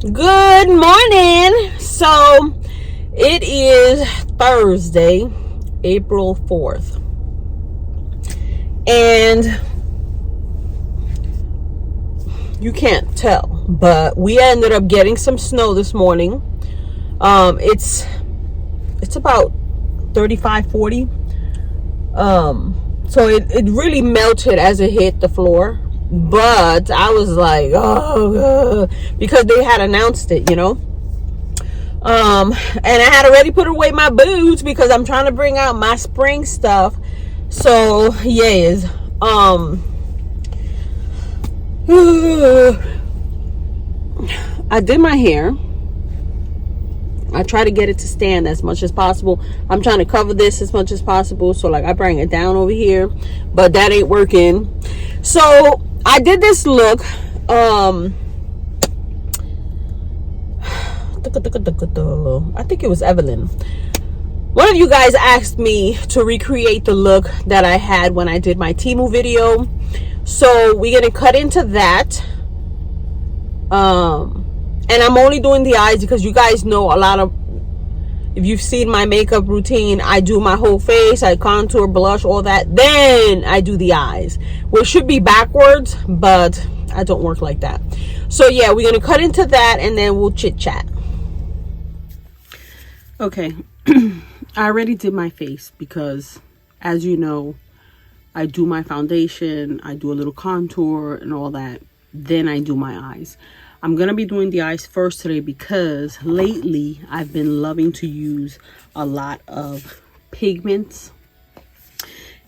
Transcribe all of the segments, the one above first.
Good morning. So it is Thursday, April 4th. And you can't tell, but we ended up getting some snow this morning. It's about 35, 40. So it really melted as it hit the floor. But I was like, oh, because they had announced it, and I had already put away my boots because I'm trying to bring out my spring stuff. So yes, I did my hair. I try to get it to stand as much as possible. I'm trying to cover this as much as possible, so like I bring it down over here, but that ain't working. So I did this look. I think it was Evelyn. One of you guys asked me to recreate the look that I had when I did my TEMU video. So we're gonna cut into that. And I'm only doing the eyes because you guys know if you've seen my makeup routine, I do my whole face, I contour, blush, all that, then I do the eyes, which should be backwards, but I don't work like that. So yeah, we're gonna cut into that and then we'll chit chat. Okay. I already did my face because, as you know, I do my foundation, I do a little contour and all that, then I do my eyes. I'm going to be doing the eyes first today because lately I've been loving to use a lot of pigments.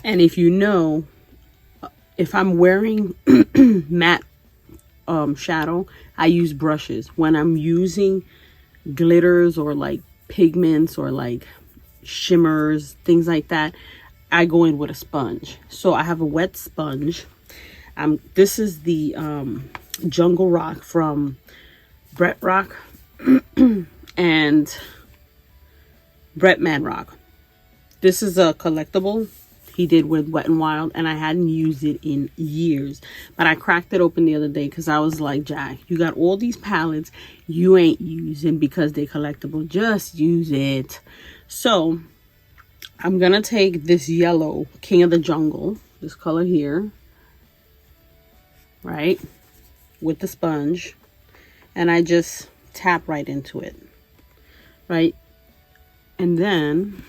And if you know, if I'm wearing matte shadow, I use brushes. When I'm using glitters or like pigments or like shimmers, things like that, I go in with a sponge. So I have a wet sponge. This is the Jungle Rock from Brett Rock and Brett Man Rock. This is a collectible he did with Wet n Wild, and I hadn't used it in years, but I cracked it open the other day because I was like, Jack, you got all these palettes you ain't using because they're collectible. Just use it. So I'm gonna take this yellow King of the Jungle, this color here, right, with the sponge, and I just tap right into it, right? And then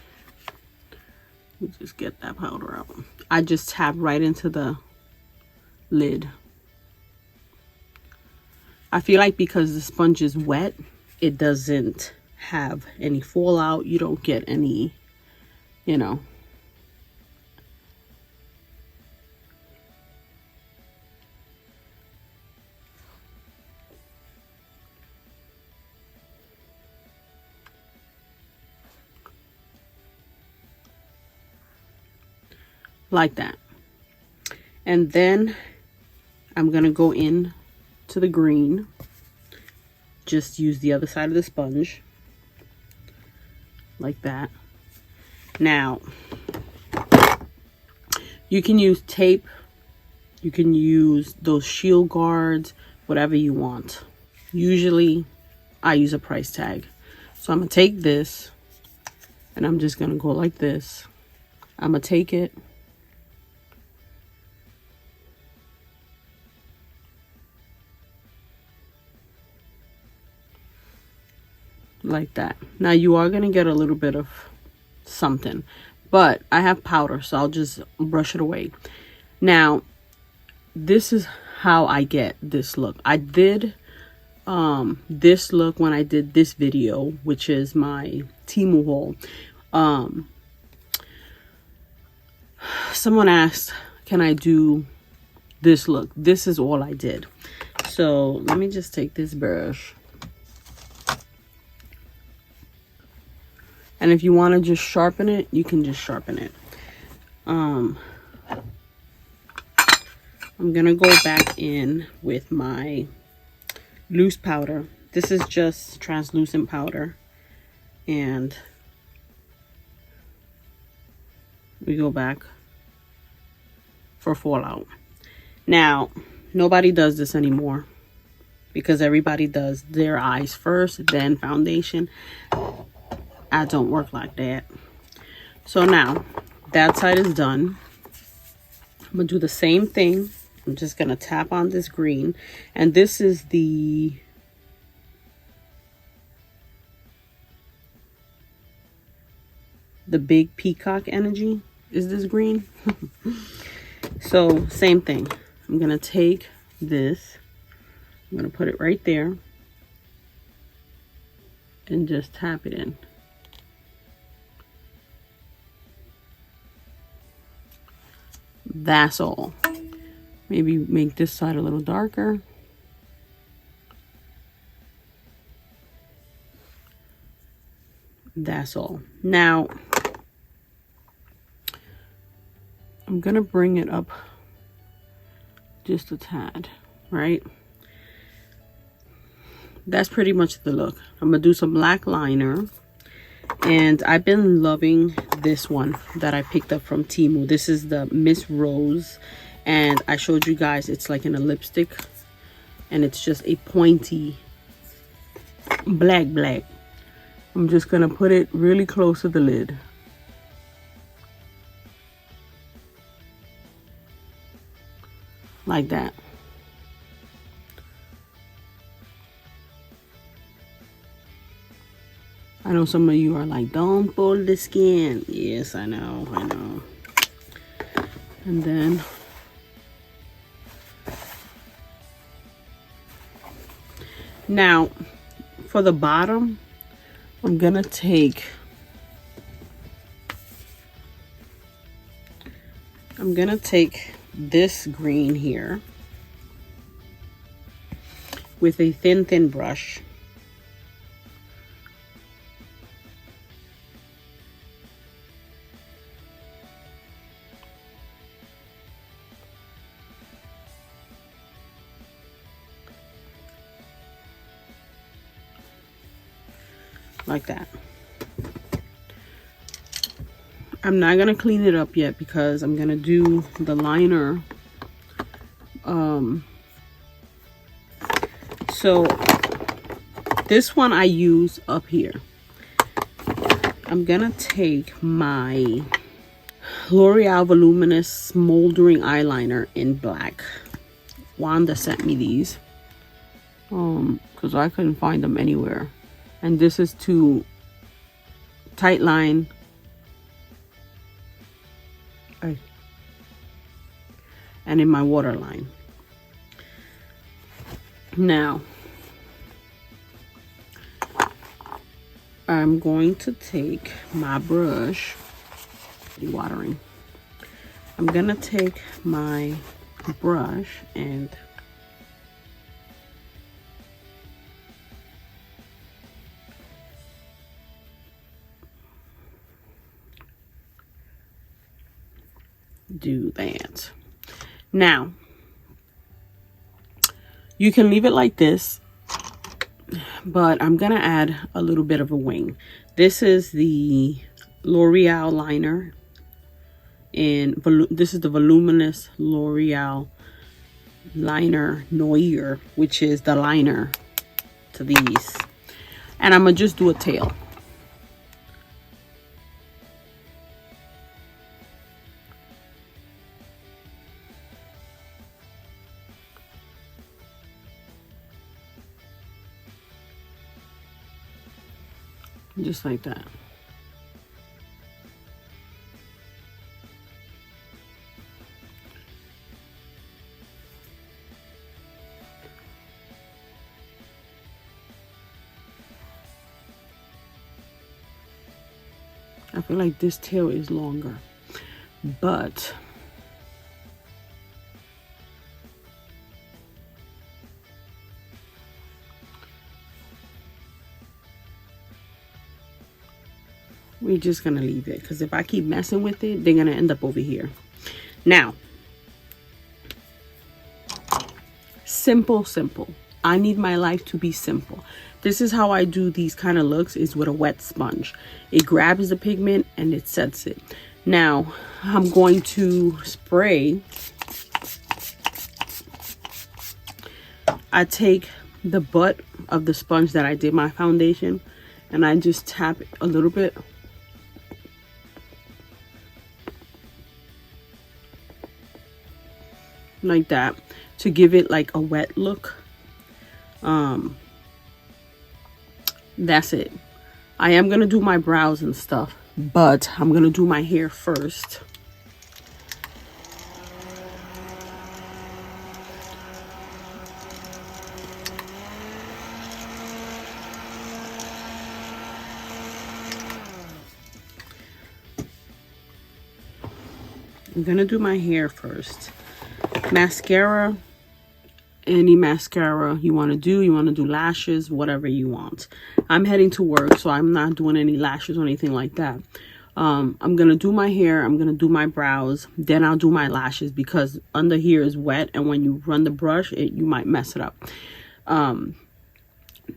let's just get that powder out. I just tap right into the lid. I feel like because the sponge is wet, it doesn't have any fallout. You don't get any, like that. And then I'm gonna go in to the green. Just use the other side of the sponge like that. Now you can use tape, you can use those shield guards, whatever you want. Usually I use a price tag. So I'm gonna take this and I'm just gonna go like this. I'm gonna take it, like that. Now you are going to get a little bit of something, but I have powder, so I'll just brush it away. Now this is how I get this look. I did this look when I did this video, which is my TEMU haul. Someone asked, can I do this look? This is all I did. So let me just take this brush. And if you want to just sharpen it, you can just sharpen it. I'm going to go back in with my loose powder. This is just translucent powder. And we go back for fallout. Now, nobody does this anymore. because everybody does their eyes first, then foundation. I don't work like that. So now that side is done. I'm gonna do the same thing. I'm just gonna tap on this green, and this is the big peacock energy is this green. So same thing. I'm gonna take this, I'm gonna put it right there and just tap it in. That's all. Maybe make this side a little darker. That's all. Now I'm gonna bring it up just a tad, right? That's pretty much the look. I'm gonna do some black liner, and I've been loving this one that I picked up from TEMU. This is the Miss Rose, and I showed you guys it's like in a lipstick, and it's just a pointy black. I'm just gonna put it really close to the lid. Like that. I know some of you are like, don't pull the skin. Yes, I know. And then now for the bottom, I'm gonna take this green here with a thin brush. Like that. I'm not gonna clean it up yet because I'm gonna do the liner. So this one I use up here. I'm gonna take my L'Oreal Voluminous Smoldering Eyeliner in black. Wanda sent me these because I couldn't find them anywhere. And this is to tight line and in my waterline. Now I'm going to take my brush, watering. I'm gonna take my brush and do that. Now you can leave it like this, but I'm gonna add a little bit of a wing. This is the L'Oreal liner, and this is the Voluminous L'Oreal liner Noir, which is the liner to these. And I'm gonna just do a tail. Just like that. I feel like this tail is longer, but we're just gonna leave it, because if I keep messing with it, they're gonna end up over here. Now, simple. I need my life to be simple. This is how I do these kind of looks, is with a wet sponge. It grabs the pigment and it sets it. Now I'm going to spray. I take the butt of the sponge that I did my foundation, and I just tap it a little bit. Like that, to give it like a wet look. That's it. I am gonna do my brows and stuff, but I'm gonna do my hair first. I'm gonna do my hair first. Mascara, any mascara you want to do lashes, whatever you want. I'm heading to work, so I'm not doing any lashes or anything like that. I'm gonna do my hair, I'm gonna do my brows, then I'll do my lashes, because under here is wet, and when you run the brush, you might mess it up.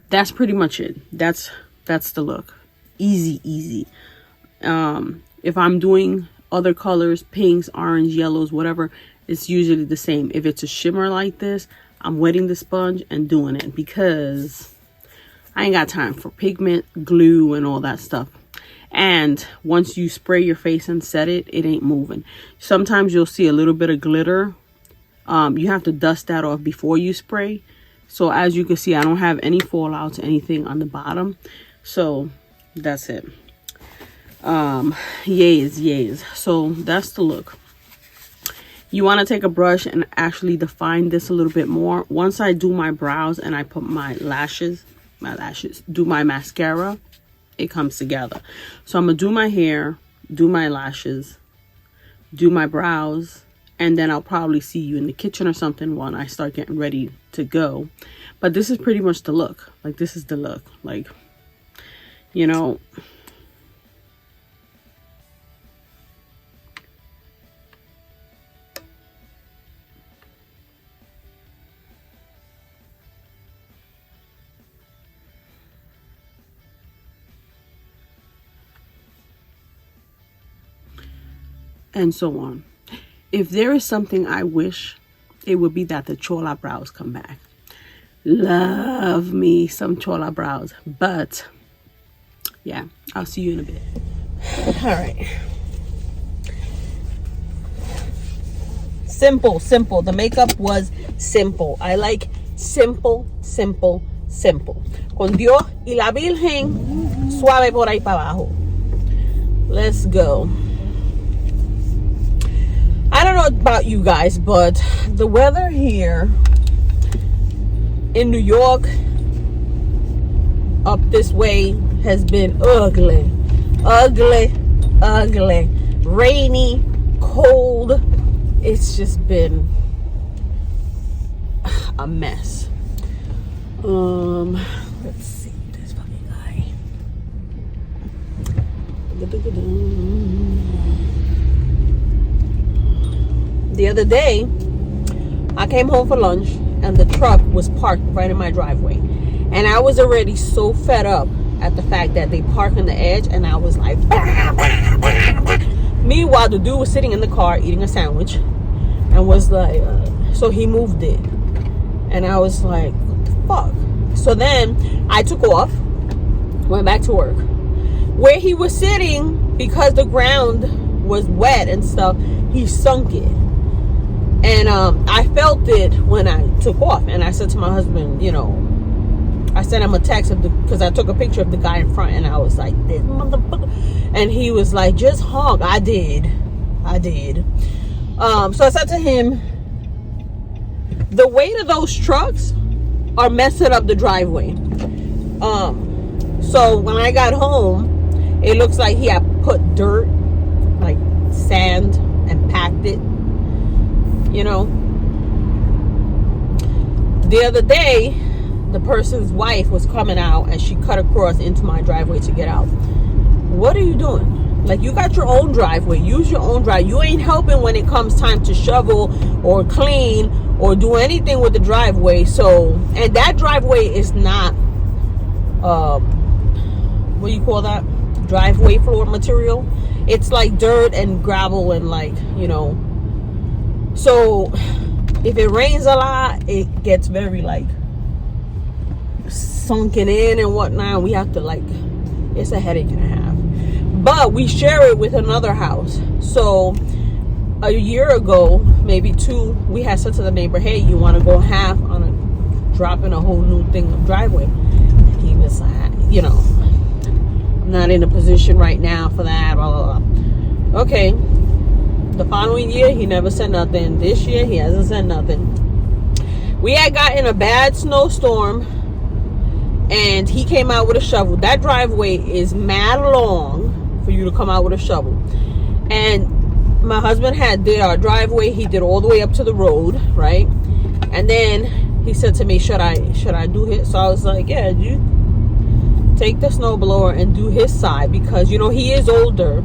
That's pretty much it. That's the look. Easy. If I'm doing other colors, pinks, orange, yellows, whatever, it's usually the same. If it's a shimmer like this, I'm wetting the sponge and doing it, because I ain't got time for pigment, glue, and all that stuff. And once you spray your face and set it, it ain't moving. Sometimes you'll see a little bit of glitter. You have to dust that off before you spray. So as you can see, I don't have any fallouts, anything on the bottom. So that's it. Yays. So that's the look. You want to take a brush and actually define this a little bit more. Once I do my brows and I put my lashes, do my mascara, it comes together. So I'm gonna do my hair, do my lashes, do my brows, and then I'll probably see you in the kitchen or something when I start getting ready to go. But this is pretty much the look. Like, this is the look. Like, you know, and so on. If there is something I wish, it would be that the chola brows come back. Love me some chola brows. But yeah, I'll see you in a bit. All right. Simple. The makeup was simple. I like simple. Con Dios y la Virgen, suave por ahí para abajo. Let's go. I don't know about you guys, but the weather here in New York up this way has been ugly. Rainy, cold. It's just been a mess. Let's see this fucking guy. The other day, I came home for lunch and the truck was parked right in my driveway. And I was already so fed up at the fact that they park on the edge, and I was like, meanwhile, the dude was sitting in the car eating a sandwich and was like, so he moved it. And I was like, what the fuck? So then I took off, went back to work. Where he was sitting, because the ground was wet and stuff, he sunk it. And I felt it when I took off. And I said to my husband, you know, I sent him a text of because I took a picture of the guy in front, and I was like, this motherfucker. And he was like, just honk. I did. So I said to him, the weight of those trucks are messing up the driveway. So when I got home, it looks like he had put dirt, like sand, and packed it. You know, the other day, the person's wife was coming out and she cut across into my driveway to get out. What are you doing? Like, you got your own driveway. Use your own driveway. You ain't helping when it comes time to shovel or clean or do anything with the driveway. So, and that driveway is not, what do you call that? Driveway floor material. It's like dirt and gravel and, like, you know. So if it rains a lot, it gets very, like, sunken in and whatnot. We have to, like, it's a headache and a half. But we share it with another house. So a year ago, maybe 2, we had said to the neighbor, hey, you want to go half on dropping a whole new thing of driveway? And he was like, you know, I'm not in a position right now for that, blah, blah, blah. Okay. The following year, he never said nothing. This year, he hasn't said nothing. We had gotten a bad snowstorm, and he came out with a shovel. That driveway is mad long for you to come out with a shovel. And my husband did our driveway. He did all the way up to the road, right? And then he said to me, should I do his? So I was like, yeah, you take the snowblower and do his side, because, you know, he is older.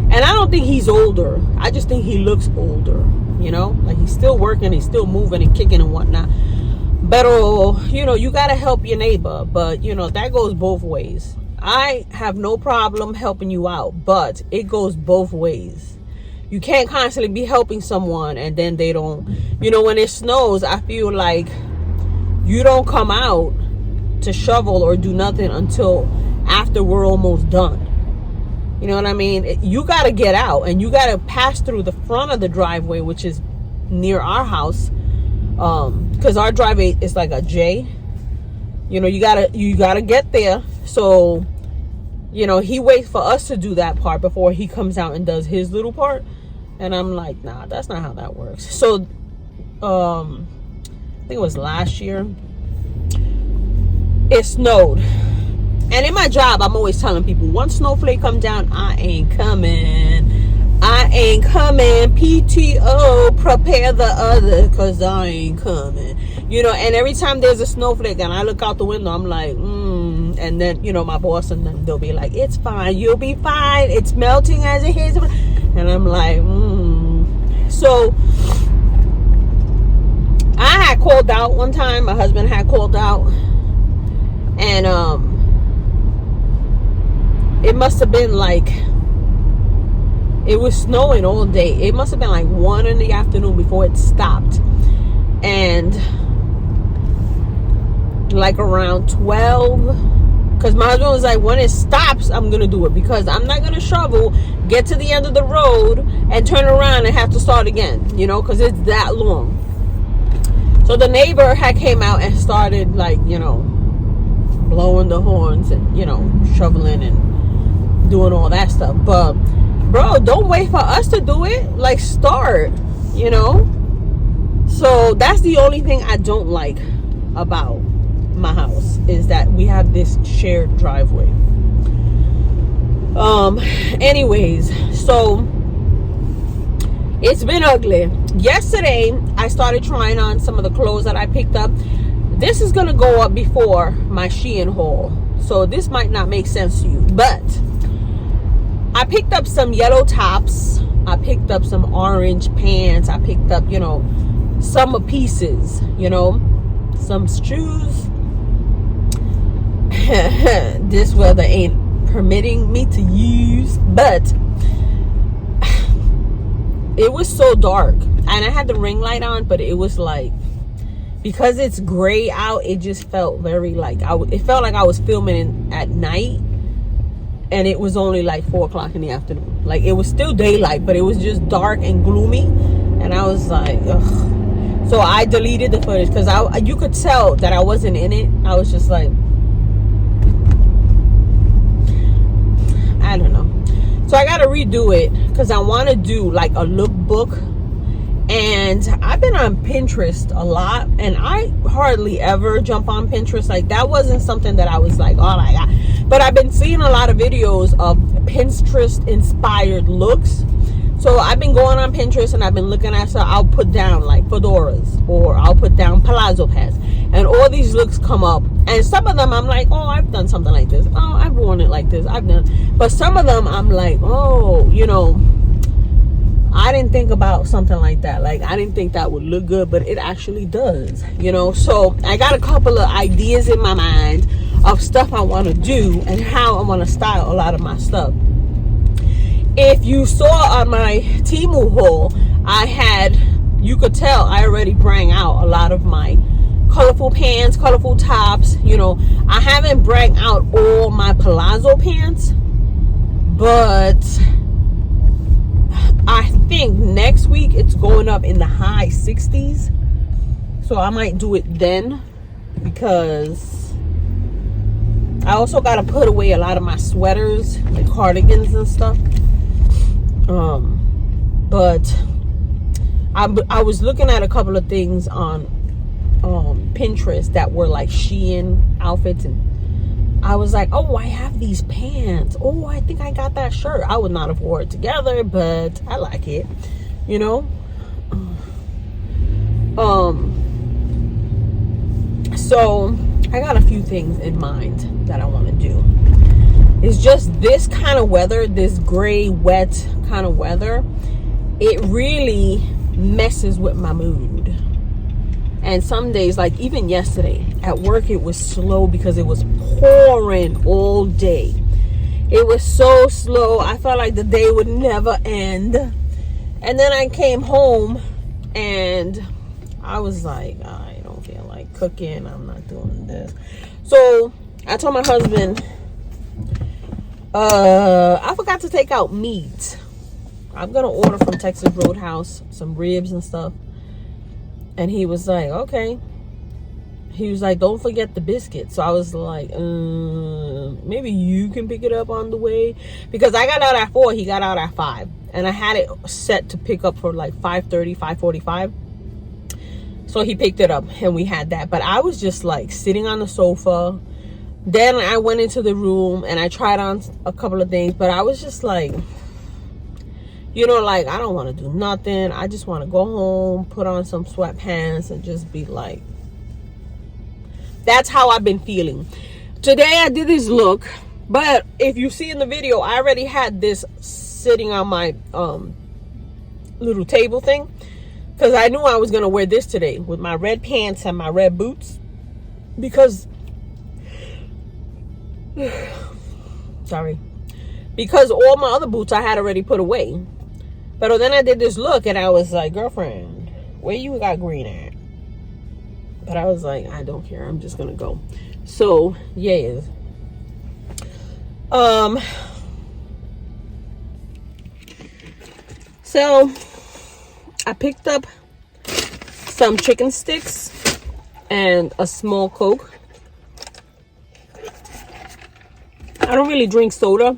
And I don't think he's older. I just think he looks older, you know? Like, he's still working, he's still moving and kicking and whatnot. But, you know, you got to help your neighbor. But, you know, that goes both ways. I have no problem helping you out, but it goes both ways. You can't constantly be helping someone and then they don't, you know, when it snows, I feel like you don't come out to shovel or do nothing until after we're almost done. You know what I mean? You got to get out and you got to pass through the front of the driveway, which is near our house. Because our driveway is like a J. You know, you gotta get there. So, you know, he waits for us to do that part before he comes out and does his little part. And I'm like, nah, that's not how that works. So, I think it was last year, it snowed. And in my job, I'm always telling people, one snowflake come down, I ain't coming. I ain't coming. PTO, prepare the other, because I ain't coming. You know, and every time there's a snowflake and I look out the window, I'm like, and then, you know, my boss and them, they'll be like, it's fine, you'll be fine, it's melting as it is. And I'm like, So I had called out one time. My husband had called out, and it must have been like, it was snowing all day. It must have been like 1 in the afternoon before it stopped. And like around 12, because my husband was like, when it stops, I'm going to do it, because I'm not going to shovel, get to the end of the road, and turn around and have to start again, you know, because it's that long. So the neighbor had came out and started, like, you know, blowing the horns and, you know, shoveling and doing all that stuff. But bro, don't wait for us to do it. Like, start, you know. So that's the only thing I don't like about my house, is that we have this shared driveway. Anyways, so it's been ugly. Yesterday I started trying on some of the clothes that I picked up. This is gonna go up before my Shein haul, so this might not make sense to you, but I picked up some yellow tops, I picked up some orange pants, I picked up, you know, summer pieces, you know, some shoes. This weather ain't permitting me to use, but it was so dark, and I had the ring light on, but it was like, because it's gray out, it just felt very like, it felt like I was filming at night, and it was only like 4 o'clock in the afternoon. Like, it was still daylight, but it was just dark and gloomy, and I was like, ugh. So I deleted the footage, because you could tell that I wasn't in it. I was just like, I don't know. So I gotta redo it, because I want to do like a lookbook. And I've been on Pinterest a lot, and I hardly ever jump on Pinterest. Like, that wasn't something that I was like, oh my god. But I've been seeing a lot of videos of Pinterest inspired looks. So I've been going on Pinterest and I've been looking at, so I'll put down like fedoras, or I'll put down palazzo pants, and all these looks come up. And some of them I'm like, oh, I've done something like this. Oh, I've worn it like this. I've done. But some of them I'm like, oh, you know, I didn't think about something like that. Like, I didn't think that would look good, but it actually does, you know. So I got a couple of ideas in my mind of stuff I want to do and how I want to style a lot of my stuff. If you saw on my TEMU haul, you could tell I already bring out a lot of my colorful pants, colorful tops. You know, I haven't brought out all my palazzo pants, but I think next week it's going up in the high 60s. So I might do it then, because I also got to put away a lot of my sweaters, like cardigans and stuff. But I was looking at a couple of things on Pinterest that were like Shein outfits, and I was like, oh, I have these pants. Oh, I think I got that shirt. I would not have wore it together, but I like it, you know. So I got a few things in mind that I want to do. It's just this kind of weather, this gray, wet kind of weather, it really messes with my mood. And some days, like even yesterday at work, it was slow because it was pouring all day. It was so slow. I felt like the day would never end. And then I came home and I was like, I don't feel like cooking. I'm not doing this. So I told my husband, I forgot to take out meat. I'm going to order from Texas Roadhouse some ribs and stuff. And he was like, okay. He was like, don't forget the biscuit. So I was like, maybe you can pick it up on the way. Because I got out at 4, he got out at 5. And I had it set to pick up for like 5:30, 5:45. So he picked it up and we had that. But I was just like sitting on the sofa. Then I went into the room and I tried on a couple of things. But I was just like, you know, like, I don't want to do nothing. I just want to go home, put on some sweatpants and just be like, that's how I've been feeling. Today I did this look, but if you see in the video, I already had this sitting on my little table thing, because I knew I was going to wear this today with my red pants and my red boots, because sorry, because all my other boots I had already put away. But then I did this look and I was like, girlfriend, where you got green at? But I was like, I don't care. I'm just going to go. So, yeah. So, I picked up some chicken sticks and a small Coke. I don't really drink soda.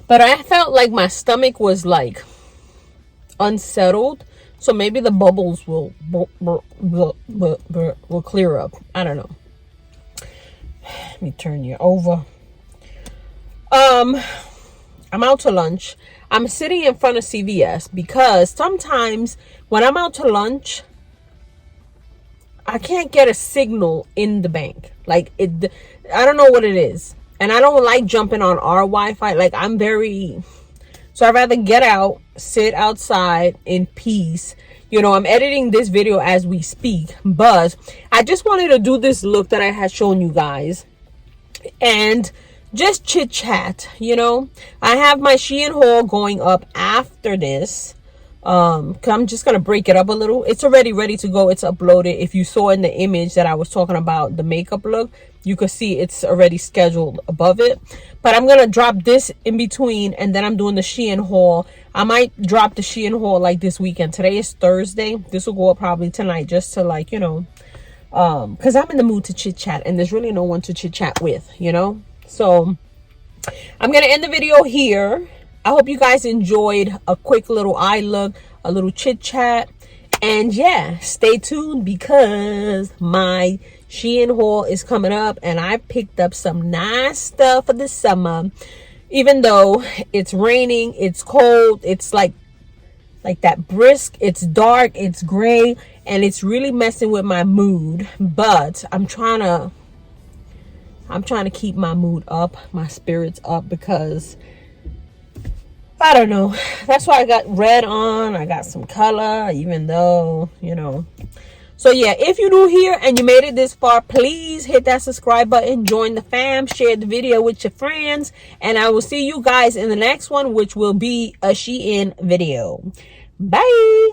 But I felt like my stomach was like unsettled. So maybe the bubbles will clear up. I don't know. Let me turn you over. I'm out to lunch. I'm sitting in front of CVS because sometimes when I'm out to lunch, I can't get a signal in the bank. Like it, I don't know what it is. And I don't like jumping on our Wi-Fi. Like, so I'd rather get out, sit outside in peace. You know, I'm editing this video as we speak. But I just wanted to do this look that I had shown you guys. And just chit chat, you know. I have my Shein haul going up after this. I'm just going to break it up a little. It's already ready to go. It's uploaded. If you saw in the image that I was talking about, the makeup look, you could see it's already scheduled above it. But I'm going to drop this in between, and then I'm doing the Shein haul. I might drop the Shein haul like this weekend. Today is Thursday. This will go up probably tonight, just to, like, you know, because I'm in the mood to chit chat, and there's really no one to chit chat with, you know. So I'm going to end the video here. I hope you guys enjoyed a quick little eye look, a little chit chat. And yeah, stay tuned because my Shein haul is coming up and I picked up some nice stuff for the summer. Even though it's raining, it's cold, it's like that brisk, it's dark, it's gray, and it's really messing with my mood. But I'm trying to keep my mood up, my spirits up, because I don't know. That's why I got red on. I got some color, even though, you know. So yeah, if you're new here and you made it this far, please hit that subscribe button, join the fam, share the video with your friends, and I will see you guys in the next one, which will be a Shein video. Bye.